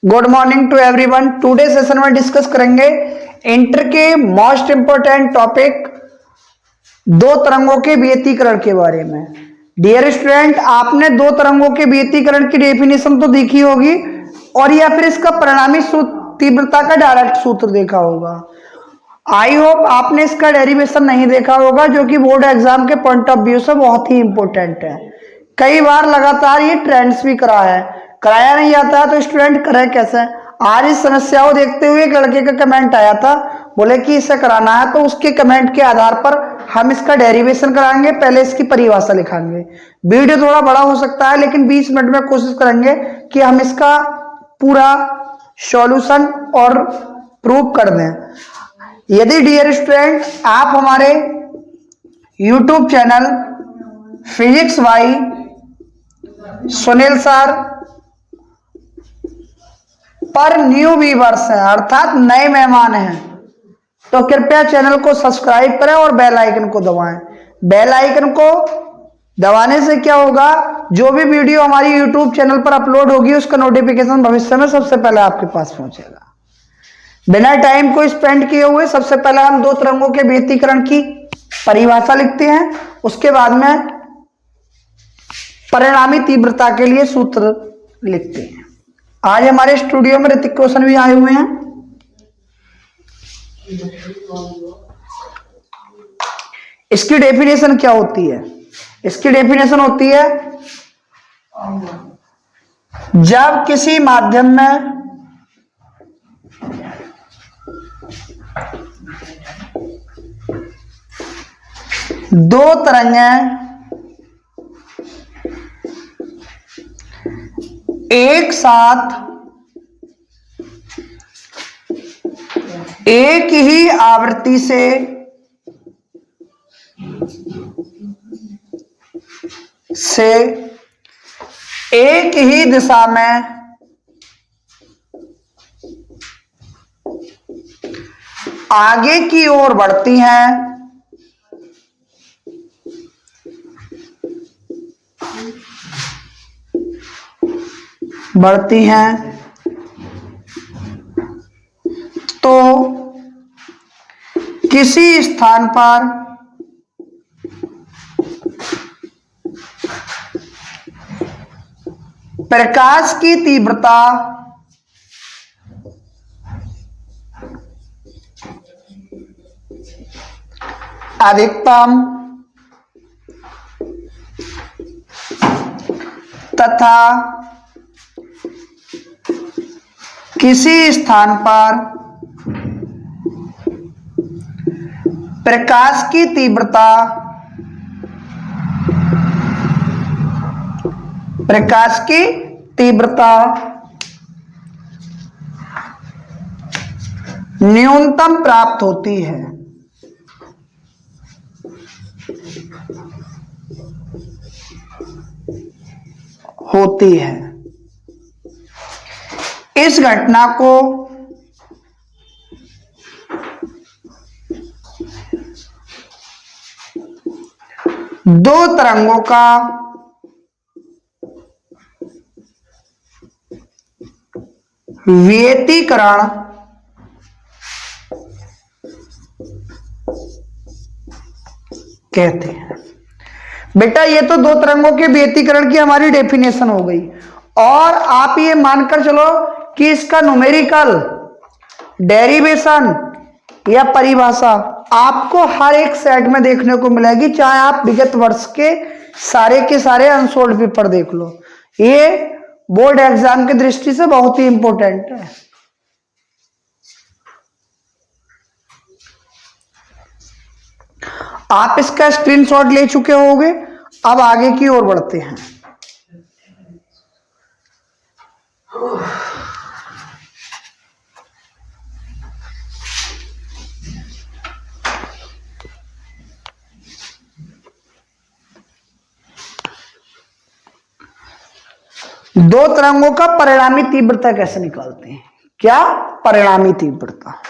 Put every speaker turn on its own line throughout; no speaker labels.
Good morning to everyone. Today session में discuss करेंगे inter के मोस्ट इंपोर्टेंट टॉपिक दो तरंगों के व्यतिकरण के बारे में। डियर स्टूडेंट, आपने दो तरंगों के व्यतिकरण की डेफिनेशन तो देखी होगी और या फिर इसका परिणामी तीव्रता का डायरेक्ट सूत्र देखा होगा। आई होप आपने इसका डेरिवेशन नहीं देखा होगा, जो कि बोर्ड एग्जाम के पॉइंट ऑफ व्यू से बहुत ही इंपॉर्टेंट है। कई बार लगातार ये ट्रेंड्स भी कराया नहीं जाता है, तो स्टूडेंट करे कैसे। आज इस समस्या को देखते हुए एक लड़के का कमेंट आया था, बोले कि इसे कराना है, तो उसके कमेंट के आधार पर हम इसका डेरिवेशन कराएंगे। पहले इसकी परिभाषा लिखाएंगे। वीडियो थोड़ा बड़ा हो सकता है, लेकिन 20 मिनट में कोशिश करेंगे कि हम इसका पूरा सॉल्यूशन और प्रूव कर दें। यदि डियर स्टूडेंट आप हमारे YouTube channel physics by Sunil sir पर न्यू व्यूअर्स हैं, अर्थात नए मेहमान हैं, तो कृपया चैनल को सब्सक्राइब करें और बेल आइकन को दबाएं। बेल आइकन को दबाने से क्या होगा, जो भी वीडियो हमारी YouTube चैनल पर अपलोड होगी उसका नोटिफिकेशन भविष्य में सबसे पहले आपके पास पहुंचेगा। बिना टाइम को स्पेंड किए हुए सबसे पहले हम दो तरंगों के व्यतिकरण की परिभाषा लिखते हैं, उसके बाद में परिणामी तीव्रता के लिए सूत्र लिखते हैं। आज हमारे स्टूडियो में ऋतिक रोशन भी आए हुए हैं। इसकी डेफिनेशन क्या होती है? इसकी डेफिनेशन होती है, जब किसी माध्यम में दो तरंगें एक साथ एक ही आवृत्ति से एक ही दिशा में आगे की ओर बढ़ती हैं, तो किसी स्थान पर प्रकाश की तीव्रता अधिकतम तथा किसी स्थान पर प्रकाश की तीव्रता न्यूनतम प्राप्त होती है। इस घटना को दो तरंगों का व्यतिकरण कहते हैं। बेटा, ये तो दो तरंगों के व्यतिकरण की हमारी डेफिनेशन हो गई, और आप ये मानकर चलो कि इसका न्यूमेरिकल डेरिवेशन या परिभाषा आपको हर एक सेट में देखने को मिलेगी, चाहे आप विगत वर्ष के सारे अनसोल्ड पेपर देख लो। ये बोर्ड एग्जाम की दृष्टि से बहुत ही इंपॉर्टेंट है। आप इसका स्क्रीनशॉट ले चुके होंगे। अब आगे की ओर बढ़ते हैं। दो तरंगों का परिणामी तीव्रता कैसे निकालते हैं? क्या परिणामी तीव्रता?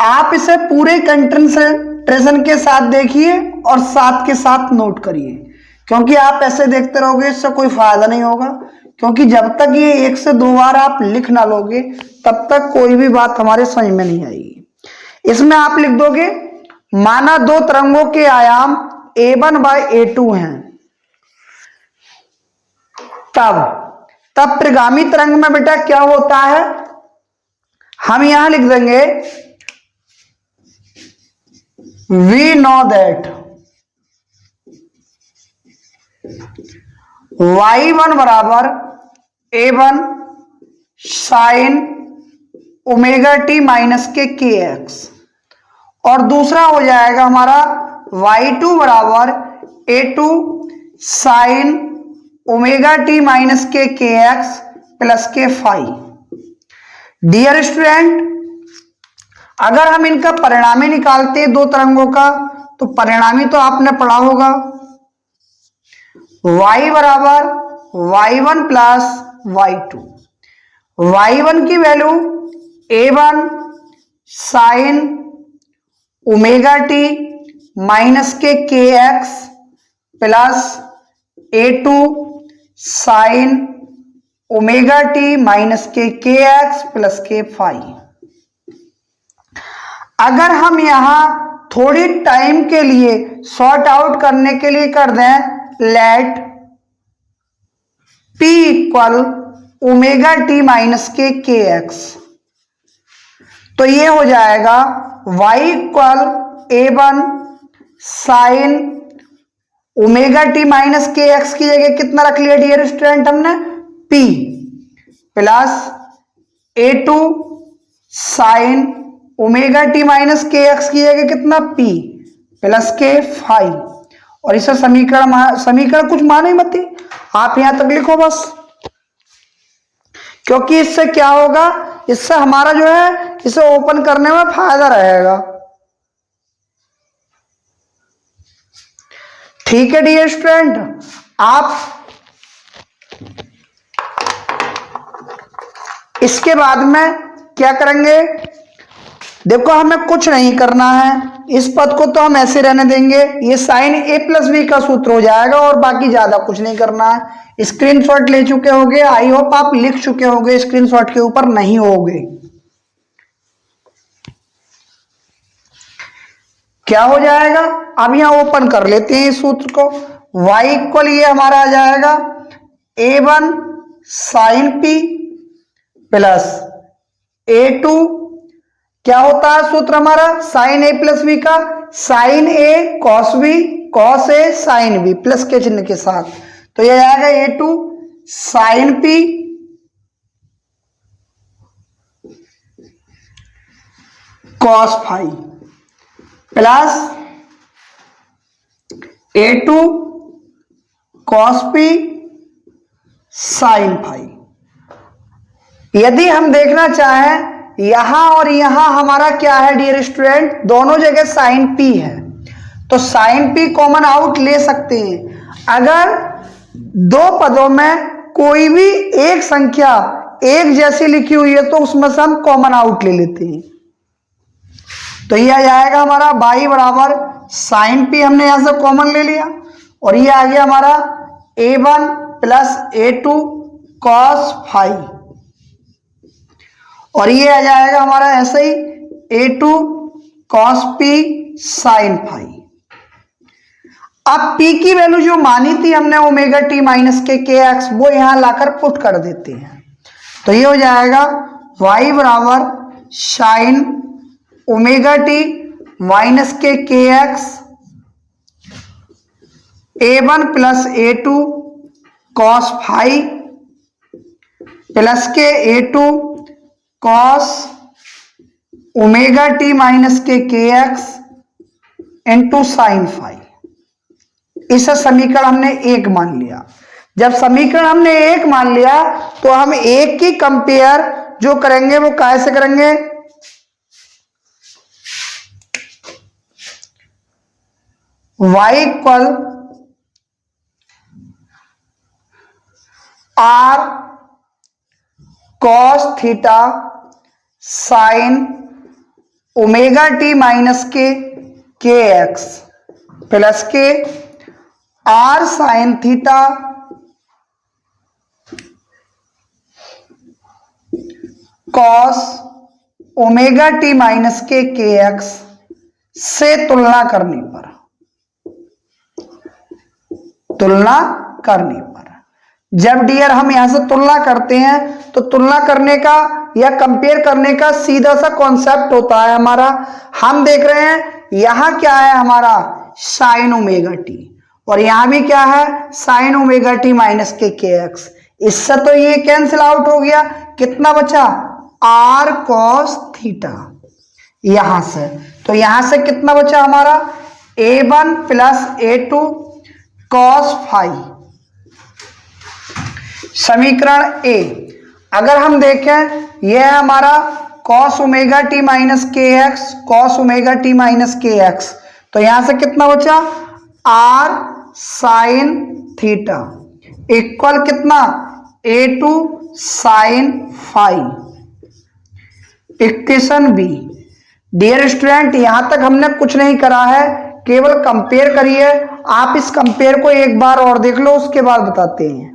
आप इसे पूरे कंसंट्रेशन के साथ देखिए और साथ के साथ नोट करिए। क्योंकि आप ऐसे देखते रहोगे इससे कोई फायदा नहीं होगा, क्योंकि जब तक ये 1 से 2 बार आप लिख ना लोगे तब तक कोई भी बात हमारे समझ में नहीं आएगी। इसमें आप लिख दोगे माना दो तरंगों के आयाम a1 बाय a2 हैं, तब त्रिगामी तरंग में बेटा क्या होता है, हम यहां लिख देंगे वी नो दैट y1 बराबर a1 sine omega t minus के kx, और दूसरा हो जाएगा हमारा y2 बराबर a2 sine omega t minus के kx प्लस के फाई। डियर स्टूडेंट, अगर हम इनका परिणामी निकालते हैं दो तरंगों का, तो परिणामी तो आपने पढ़ा होगा y बराबर y1 प्लस y2। y1 की value a1 sine omega t minus के kx plus a2 sine omega t minus के kx प्लस के फाई। अगर हम यहां थोड़ी टाइम के लिए सॉर्ट आउट करने के लिए कर दें let p equal omega t minus के kx, तो ये हो जाएगा y equal a1 sine omega t minus k x की जगह कितना रख लिया डियर स्टूडेंट हमने, p plus a2 sine omega t minus k x की जगह कितना, p प्लस के फाई। और इसे समीकरण कुछ माने मत, आप यहां तक लिखो बस, क्योंकि इससे क्या होगा, इससे हमारा जो है इसे ओपन करने में फायदा रहेगा। ठीक है डियर स्टूडेंट, आप इसके बाद में क्या करेंगे, देखो हमें कुछ नहीं करना है, इस पद को तो हम ऐसे रहने देंगे, ये साइन a प्लस बी का सूत्र हो जाएगा और बाकी ज्यादा कुछ नहीं करना है। स्क्रीनशॉट ले चुके होंगे, आई होप आप लिख चुके होंगे, स्क्रीनशॉट के ऊपर नहीं होगे। क्या हो जाएगा, अब यहां ओपन कर लेते हैं इस सूत्र को, y इक्वल ये हमारा आ जाएगा a1 sign p plus a2, क्या होता है सूत्र हमारा साइन a प्लस बी का, sine a cos b cos a sine b plus के चिन्ह के साथ, तो ये आएगा a2 sine p cos phi plus a2 cos p sine phi. यदि हम देखना चाहें यहां और यहां हमारा क्या है डियर स्टूडेंट, दोनों जगह साइन p है, तो साइन p कॉमन आउट ले सकते हैं। अगर दो पदों में कोई भी एक संख्या एक जैसी लिखी हुई है तो उसमें से हम कॉमन आउट ले लेते हैं, तो यह आ जाएगा हमारा y बराबर साइन p, हमने यहां से कॉमन ले लिया, और ये आ गया हमारा a1 plus a2 cos phi, और ये आ जाएगा हमारा ऐसे ही a2 cos p sine phi. अब p की वैल्यू जो मानी थी हमने ओमेगा टी माइनस के kx, वो यहां लाकर पुट कर देते हैं, तो ये हो जाएगा y बराबर साइन ओमेगा टी माइनस के kx a1 plus a2 cos phi plus के a2 cos omega t minus के kx इंटू साइन फाई। इसे समीकरण हमने एक मान लिया। जब समीकरण हमने एक मान लिया तो हम एक की कंपेयर जो करेंगे वो कैसे करेंगे, y equal r cos theta sine omega t minus के kx प्लस के r sine theta cos omega t minus k x से तुलना करने पर जब डियर हम यहां से तुलना करते हैं तो तुलना करने का या कंपेयर करने का सीधा सा कॉन्सेप्ट होता है हमारा। हम देख रहे हैं यहां क्या है हमारा साइन ओमेगा टी और यहां भी क्या है sign omega t minus k x. इससे तो ये कैंसिल आउट हो गया, कितना बचा आर कॉस थीटा यहां से, तो यहां से कितना बचा हमारा a1 plus a2 cos phi समीकरण ए। अगर हम देखें यह है हमारा cos omega t minus k x, cos omega t minus k x, तो यहां से कितना बचा आर साइन थीटा इक्वल कितना a2 sine phi. Equation b. Dear student यहां तक हमने कुछ नहीं करा है, केवल कंपेयर करिए। आप इस कंपेयर को एक बार और देख लो, उसके बाद बताते हैं।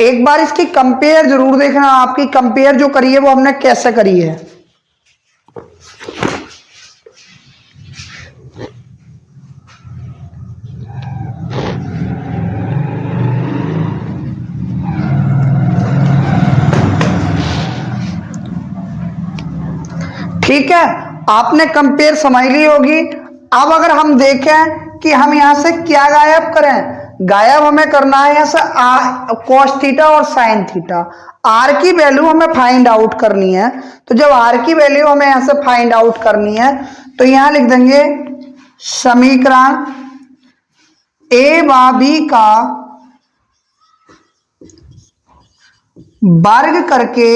एक बार इसकी कंपेयर जरूर देखना, आपकी कंपेयर जो करी है वो हमने कैसे करी है। ठीक है, आपने कंपेयर समझ ली होगी। अब अगर हम देखें कि हम यहां से क्या गायब करें, गायब हमें करना है यहां से कॉस थीटा और साइन थीटा। आर की वैल्यू हमें फाइंड आउट करनी है, तो जब आर की वैल्यू हमें यहां से फाइंड आउट करनी है तो यहां लिख देंगे समीकरण ए व बी का वर्ग करके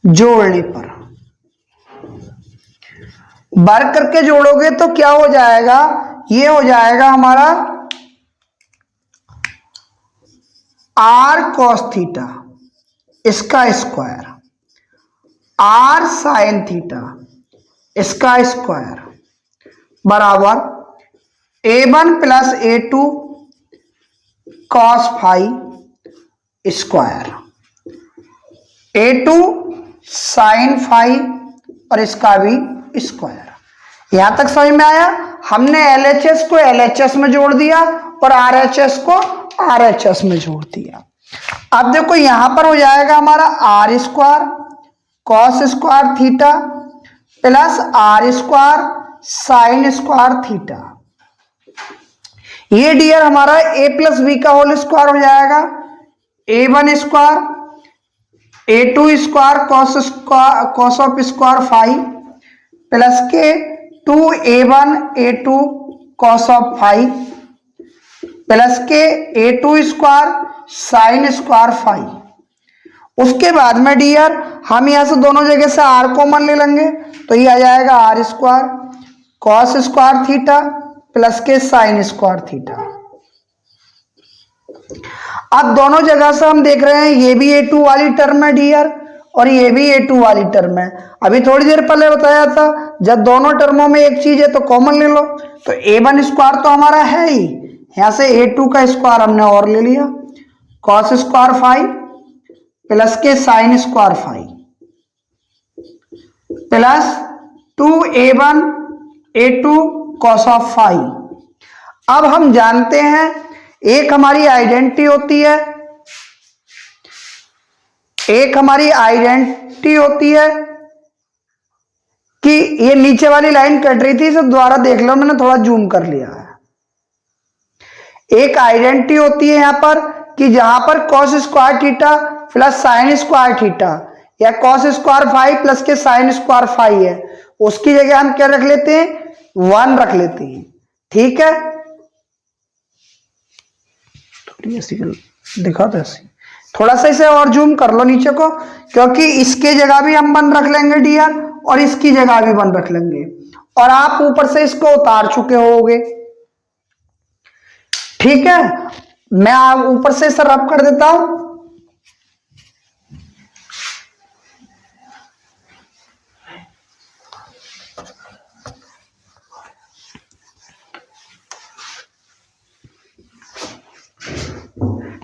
जोड़ने पर, वर्ग करके जोड़ोगे तो क्या हो जाएगा, ये हो जाएगा हमारा आर कॉस थीटा इसका स्क्वायर, आर साइन थीटा इसका स्क्वायर बराबर a1 plus a2 cos phi square, a2 sine phi और इसका भी स्क्वायर। यहां तक समझ में आया। हमने LHS को LHS में जोड़ दिया और RHS को RHS में जोड़ दिया। अब देखो यहां पर हो जाएगा हमारा r square cos square theta plus r square sine square theta. ये डियर हमारा a प्लस बी का होल स्क्वायर हो जाएगा, a1 square a2 square cos of square phi plus के 2a1 a2 cos of phi plus के a2 square sine square phi. उसके बाद में डियर हम यहां से दोनों जगह से आर कॉमन ले लेंगे, तो ये आ जाएगा r square cos square theta plus के साइन स्क्वायर थीटा। अब दोनों जगह से हम देख रहे हैं ये भी a2 वाली टर्म है डियर और ये भी a2 वाली टर्म है। अभी थोड़ी देर पहले बताया था जब दोनों टर्मों में एक चीज है तो कॉमन ले लो, तो a1 स्क्वायर तो हमारा है ही, यहां से a2 का स्क्वायर हमने और ले लिया कॉस स्क्वायर फाई प्लस के sine square phi plus 2a1 a2 cos of phi. अब हम जानते हैं एक हमारी आइडेंटिटी होती है, एक हमारी आइडेंटिटी होती है कि ये नीचे वाली लाइन कट रही थी, इसे दोबारा देख लो, मैंने थोड़ा जूम कर लिया है। एक आइडेंटिटी होती है यहां पर कि जहां पर cos square theta plus sign square theta या कॉस स्क्वायर फाई प्लस के साइन स्क्वायर फाई है, उसकी जगह हम क्या रख लेते हैं 1 रख लेते हैं। ठीक है, ऐसी दिखा दो ऐसी, थोड़ा सा इसे और जूम कर लो नीचे को, क्योंकि इसके जगह भी हम 1 रख लेंगे डियर और इसकी जगह भी 1 रख लेंगे, और आप ऊपर से इसको उतार चुके होगे। ठीक है, मैं आप ऊपर से इसे रब कर देता हूं।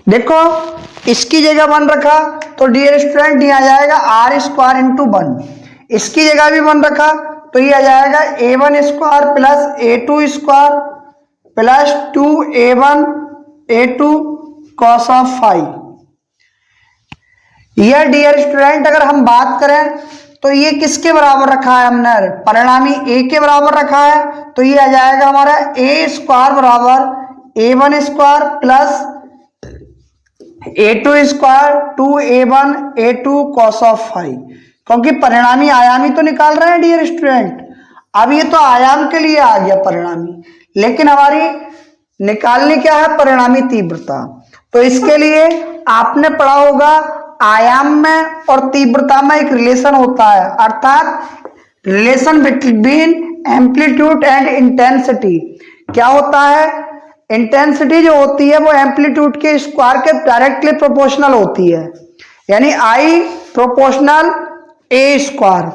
देखो इसकी जगह 1 रखा तो डियर स्टूडेंट ये आ जाएगा आर स्क्वायर इंटू 1, इसकी जगह भी 1 रखा तो ये आ जाएगा a1 square plus a2 square plus 2a1 a2 cos of five. यह डियर स्टूडेंट अगर हम बात करें तो ये किसके बराबर रखा है हमने, परिणामी a के बराबर रखा है, तो ये आ जाएगा हमारा a स्क्वायर बराबर a1 square plus a2 square 2a1 a2 cos of five, क्योंकि परिणामी आयामी तो निकाल रहे हैं डियर स्टूडेंट। अब ये तो आयाम के लिए आ गया परिणामी, लेकिन हमारी निकालनी क्या है, परिणामी तीव्रता। तो इसके लिए आपने पढ़ा होगा आयाम में और तीव्रता में एक रिलेशन होता है, अर्थात relation between amplitude and intensity. क्या होता है, इंटेंसिटी जो होती है वो एम्पलीट्यूड के स्क्वायर के डायरेक्टली प्रोपोर्शनल होती है, यानी I प्रोपोर्शनल A स्क्वायर।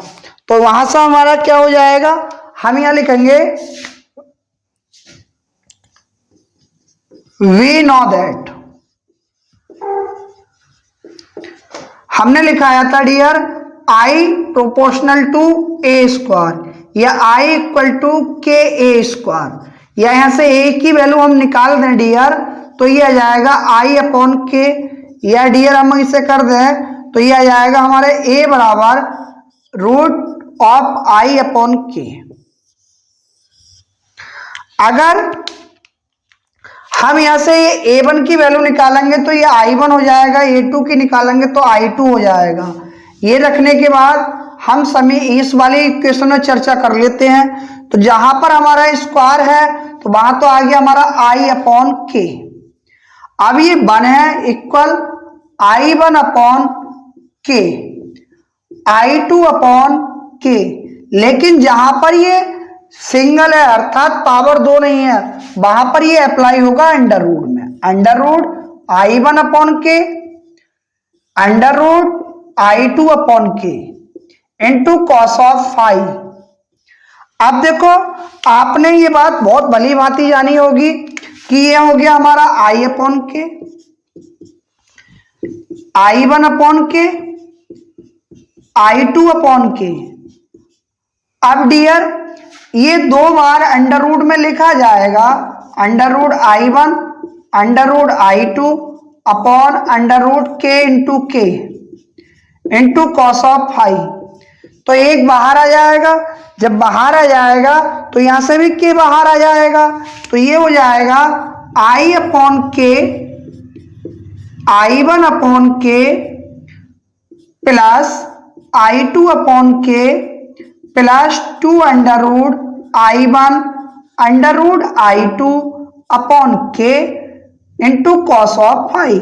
तो वहां से हमारा क्या हो जाएगा, हम यहां लिखेंगे वी नो दैट, हमने लिखाया था dear I proportional to A square या I equal to k A square, या यहां से A की वैल्यू हम निकाल दें डियर तो ये आ जाएगा I अपॉन के, या डियर हम इसे कर दें तो ये आ जाएगा हमारे A बराबर रूट ऑफ I अपॉन के। अगर हम यहां से ये a1 की वैल्यू निकालेंगे तो ये I1 हो जाएगा, a2 की निकालेंगे तो I2 हो जाएगा। ये रखने के बाद हम सभी इस वाली इक्वेशन में चर्चा कर लेते हैं। तो जहां पर हमारा स्क्वायर है तो वहां तो आ गया हमारा I अपॉन के। अब ये 1 है इक्वल I1 अपॉन के, I2 अपॉन के, लेकिन जहां पर ये सिंगल है अर्थात पावर 2 नहीं है, वहां पर ये अप्लाई होगा अंडर रूट में, अंडर रूट I1 अपॉन के under root I2 upon k into cos of five. अब देखो आपने ये बात बहुत भली भांति जानी होगी कि ये हो गया हमारा I अपॉन के, I1 अपॉन के, I2 अपॉन के। अब डियर ये 2 बार अंडर रूट में लिखा जाएगा, under root I1 under root I2 upon under root k into cos of five. तो एक बाहर आ जाएगा, जब बाहर आ जाएगा तो यहां से भी के बाहर आ जाएगा, तो ये हो जाएगा I अपॉन के I1 upon k plus I2 upon k plus 2 under root I1 under root I2 upon k into cos of five.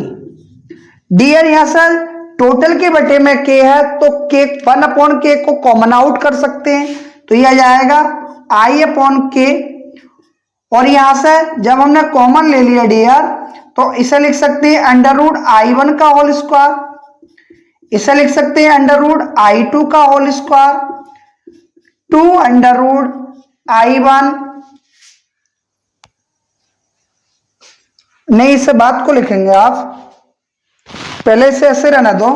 Dear यहां से टोटल के बटे में के है तो के 1 अपॉन के को कॉमन आउट कर सकते हैं, तो यह आ जाएगा I अपॉन के, और यहां से जब हमने कॉमन ले लिया डियर तो इसे लिख सकते हैं अंडर रूट I1 का होल स्क्वायर, इसे लिख सकते हैं अंडर रूट I2 का whole square, 2 under root I1, नहीं इसे बात को लिखेंगे आप, पहले से ऐसे रहना दो,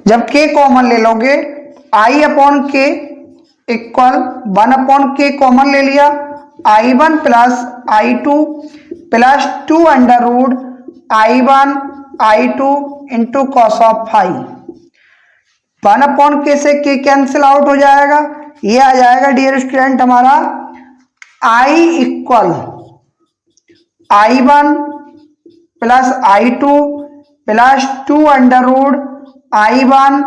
जब के कॉमन ले लोगे I upon k equal 1 upon k common ले लिया, I1 plus I2 plus 2 under root I1 I2 into cos of five. 1 upon k से के कैंसिल आउट हो जाएगा, ये आ जाएगा डियर स्टूडेंट हमारा I equal I1 plus I2 plus 2 under root I1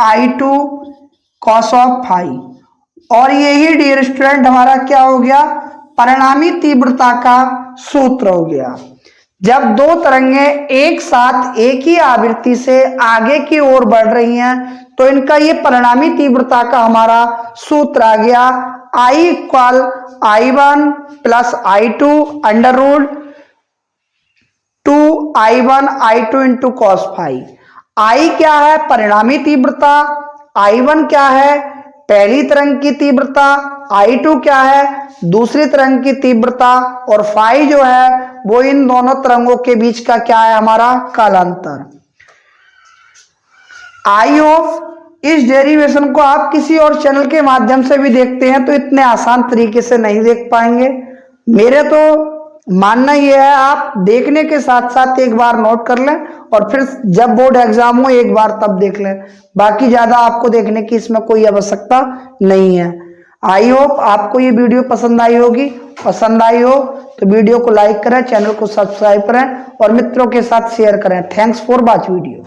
I2 cos of five. और यही डियर स्टूडेंट हमारा क्या हो गया, परिणामी तीव्रता का सूत्र हो गया। जब दो तरंगें एक साथ एक ही आवृत्ति से आगे की ओर बढ़ रही हैं तो इनका ये परिणामी तीव्रता का हमारा सूत्र आ गया, I equal I1 plus I2 under root 2I1 I2 into cos phi. I क्या है? परिणामी तीव्रता। I1 क्या है? पहली तरंग की तीव्रता। I2 क्या है? दूसरी तरंग की तीव्रता। और फाई जो है वो इन दोनों तरंगों के बीच का क्या है? हमारा कालांतर। आई होप इस डेरिवेशन को आप किसी और चैनल के माध्यम से भी देखते हैं तो इतने आसान तरीके से नहीं देख पाएंगे। मेरे तो मानना यह है आप देखने के साथ साथ एक बार नोट कर लें और फिर जब बोर्ड एग्जाम हो एक बार तब देख लें। बाकी ज्यादा आपको देखने की इसमें कोई आवश्यकता नहीं है। आई होप आपको ये वीडियो पसंद आई होगी। पसंद आई हो तो वीडियो को लाइक करें, चैनल को सब्सक्राइब करें और मित्रों के साथ शेयर करें। Thanks for watch video.